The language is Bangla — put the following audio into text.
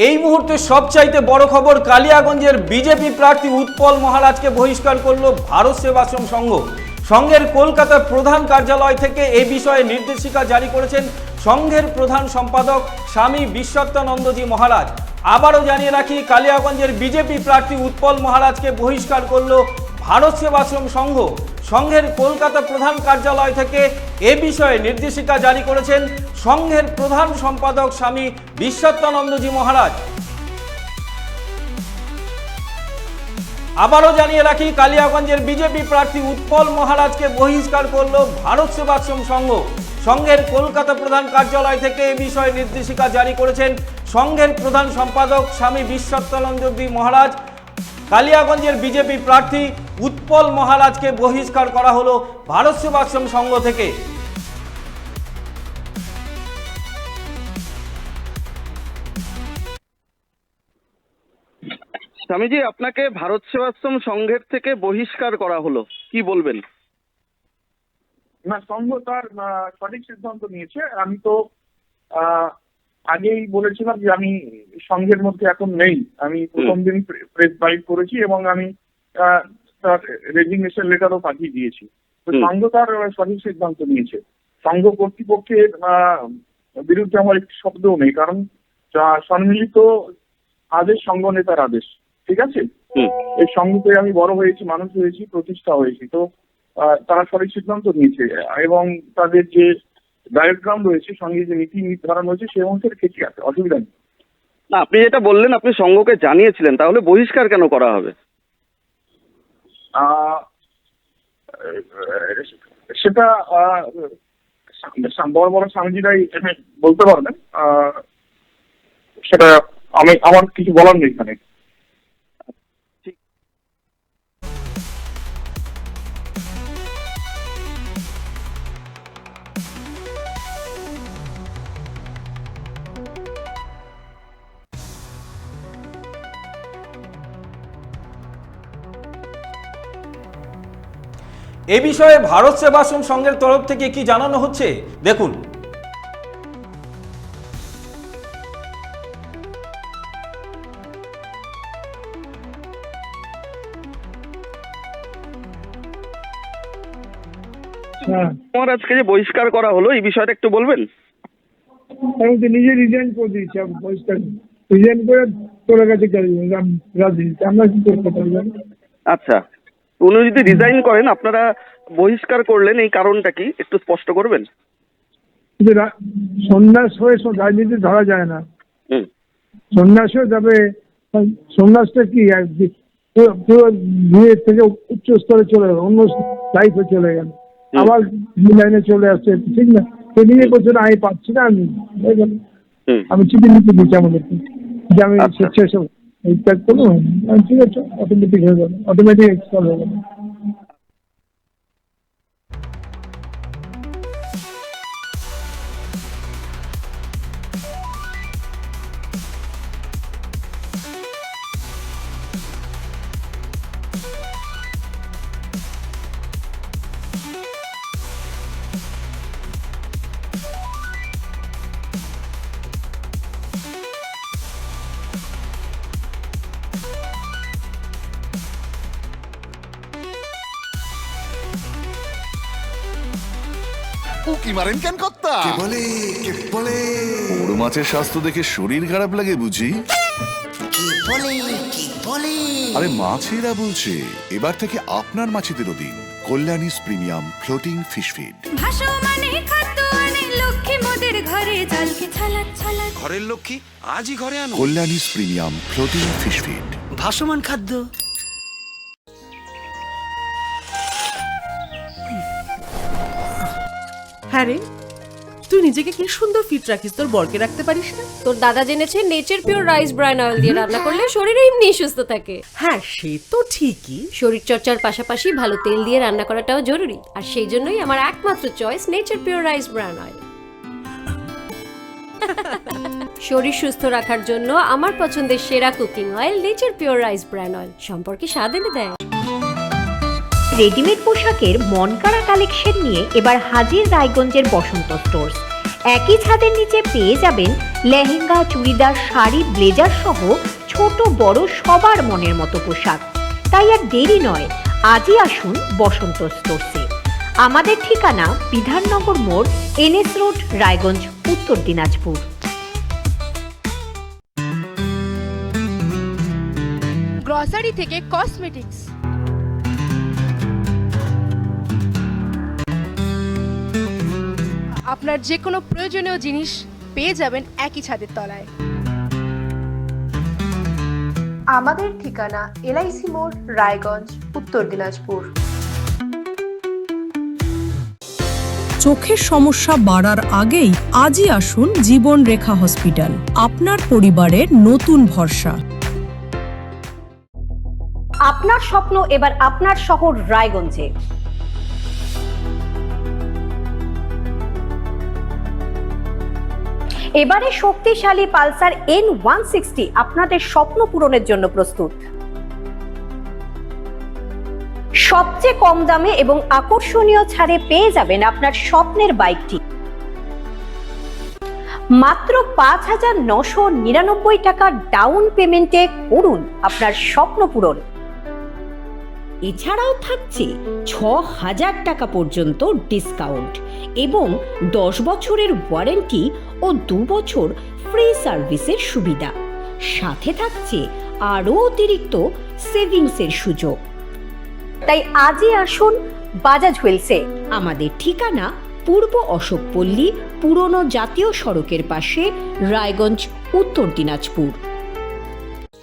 এই মুহূর্তে সবচাইতে বড় খবর, কালিয়াগঞ্জের বিজেপি প্রার্থী উৎপল মহারাজকে বহিষ্কার করল ভারত সেবাশ্রম সংঘ। সংঘের কলকাতার প্রধান কার্যালয় থেকে এই বিষয়ে নির্দেশিকা জারি করেছেন সংঘের প্রধান সম্পাদক স্বামী বিশ্বাত্মানন্দজি মহারাজ। আবারও জানিয়ে রাখি, কালিয়াগঞ্জের বিজেপি প্রার্থী উৎপল মহারাজকে বহিষ্কার করল ভারত সেবাশ্রম সংঘ। সংঘের কলকাতা প্রধান কার্যালয় থেকে এ বিষয়ে নির্দেশিকা জারি করেছেন সংঘের প্রধান সম্পাদক স্বামী বিশ্বাত্মানন্দজি মহারাজ। আবারও জানিয়ে রাখি, কালিয়াগঞ্জের বিজেপি প্রার্থী উৎপল মহারাজকে বহিষ্কার করল ভারত সেবাশ্রম সংঘ। সংঘের কলকাতা প্রধান কার্যালয় থেকে এ বিষয়ে নির্দেশিকা জারি করেছেন সংঘের প্রধান সম্পাদক স্বামী বিশ্বাত্মানন্দজি মহারাজ। কালিয়াগঞ্জের বিজেপি প্রার্থী উৎপল মহারাজকে বহিষ্কার করা হলো ভারত সেবাশ্রম সংঘ থেকে। স্বামীজি, আপনাকে ভারত সেবাশ্রম সংঘের থেকে বহিষ্কার করা হলো, কি বলবেন? না, সংঘ তার সঠিক সিদ্ধান্ত নিয়েছে। আমি তো আগেই বলেছিলাম যে আমি সংঘের মধ্যে এখন নেই। আমি প্রথম দিন প্রেস বাইট করেছি এবং আমি তার রেজিগনেশন লেটারও পাঠিয়ে দিয়েছি। তো সংঘ তার সঠিক সিদ্ধান্ত নিয়েছে। সংঘ কর্তৃপক্ষের বিরুদ্ধে আমার একটি শব্দও নেই, কারণ সম্মিলিত আদেশ সংঘ নেতার আদেশ। ঠিক আছে, এই সংঘতে আমি বড় হয়েছি, মানুষ হয়েছি, প্রতিষ্ঠা হয়েছি। তো তারা সঠিক সিদ্ধান্ত নিয়েছে এবং তাদের যে ডায়াগ্রাম রয়েছে, সঙ্গে যে নীতি নির্ধারণ হয়েছে সে অনুসারে ঠিকই আছে, অসুবিধা নেই। না, আপনি যেটা বললেন আপনি সংঘকে জানিয়েছিলেন, তাহলে বহিষ্কার কেন করা হবে? সেটা বড় বড় স্বামীজিরাই বলতে পারবেন। সেটা আমার কিছু বলার নেই এখানে। এ বিষয়ে ভারত সেবাশ্রম সংঘের তরফ থেকে কি জানানো হচ্ছে দেখুন। মহারাজকে যে বহিষ্কার করা হলো, এই বিষয়টা একটু বলবেন? আমি তো নিজে রিজাইন করে দিয়েছি। আমি পরিষ্কার রিজাইন করে তোর কাছে রাজনীতি আমরা কি করতে পারি? আচ্ছা, উনি যদি রিজাইন করেন, আপনারা বহিষ্কার করলেন, এই কারণটা কি একটু স্পষ্ট করবেন? সন্ন্যাস হয়ে রাজনীতি ধরা যায় না। সন্ন্যাস হয়ে যাবে, সন্ন্যাসটা কি পুরো বিয়ের থেকে উচ্চ স্তরে চলে গেল, অন্য লাইফে চলে গেল, আবার লাইনে চলে আসছে। ঠিক না, সে নিজে বলছে না আমি পাচ্ছি না, আমি চিঠি লিখে দিচ্ছি আমাদেরকে যে আমি স্বেচ্ছায় সব এই ত্যাগ করবো। ঠিক আছে, অটোমেটিক হয়ে যাবে, অটোমেটিক এক্সপায়ার হয়ে যাবে। উকি মারেন কেন কর্তা? কে বলে বড় মাছের স্বাস্থ্য দেখে শরীর খারাপ লাগে বুঝি? আরে মাছেরা বলছে, এবার থেকে আপনার মাছেদেরও দিন কল্যাণীস প্রিমিয়াম ফ্লোটিং ফিশ ফিড। ঘরের লক্ষ্মী আজই ঘরে আনো কল্যাণীস প্রিমিয়াম ফ্লোটিং ফিশ ফিড, ভাসমান খাদ্য। হ্যাঁ রে, তুই নিজেকে কি সুন্দর ফিট রাখিস, তোর বরকে রাখতে পারিস না? তোর দাদা জেনেছে nature pure rice bran oil দিয়ে রান্না করলে শরীর এমনি সুস্থ থাকে। হ্যাঁ, সে তো ঠিকই। শরীর চর্চার পাশাপাশি ভালো তেল দিয়ে রান্না করাটাও জরুরি, আর সেই জন্যই আমার একমাত্র choice nature pure rice bran oil. শরীর সুস্থ রাখার জন্য আমার পছন্দের সেরা cooking oil nature pure rice bran oil, সম্পর্কে স্বাদ এনে দেয়। রেডিমেড পোশাকের মনকাড়া কালেকশন নিয়ে এবার হাজির রায়গঞ্জের বসন্ত স্টোর্স। একই ছাদের নিচে পেয়ে যাবেন লেহেঙ্গা, চুড়িদার, শাড়ি, ব্লেজার সহ ছোট বড় সবার মনের মতো পোশাক। তাই আর দেরি নয়, আজই আসুন বসন্ত স্টোরসে। আমাদের ঠিকানা বিধাননগর মোড়, NS রোড, রায়গঞ্জ, উত্তর দিনাজপুর। গ্রসারি থেকে কসমেটিক্স, আপনার যে কোনো প্রয়োজনীয় জিনিস পেয়ে যাবেন একই ছাদের তলায়। আমাদের ঠিকানা LIC মোড়, রায়গঞ্জ, উত্তর দিনাজপুর। চোখের সমস্যা বাড়ার আগেই আজই আসুন জীবন রেখা হসপিটাল, আপনার পরিবারের নতুন ভরসা। আপনার স্বপ্ন এবার আপনার শহর রায়গঞ্জে। এবারে শক্তিশালী পালসার N160 আপনাদের স্বপ্ন পূরণের জন্য প্রস্তুত। সবচেয়ে কম দামে এবং আকর্ষণীয় ছাড়ে পেয়ে যাবেন আপনার স্বপ্নের বাইকটি। মাত্র 5,999 টাকা ডাউন পেমেন্টে করুন আপনার স্বপ্ন পূরণ। এছাড়াও থাকছে 6,000 টাকা পর্যন্ত ডিসকাউন্ট এবং 10 বছরের ওয়ারেন্টি ও 2 বছর ফ্রি সার্ভিসের সুবিধা। সাথে থাকছে আরও অতিরিক্ত সেভিংসের সুযোগ। তাই আজই আসুন বাজাজ হুইলসে। আমাদের ঠিকানা পূর্ব অশোকপল্লী, পুরনো জাতীয় সড়কের পাশে, রায়গঞ্জ, উত্তর দিনাজপুর।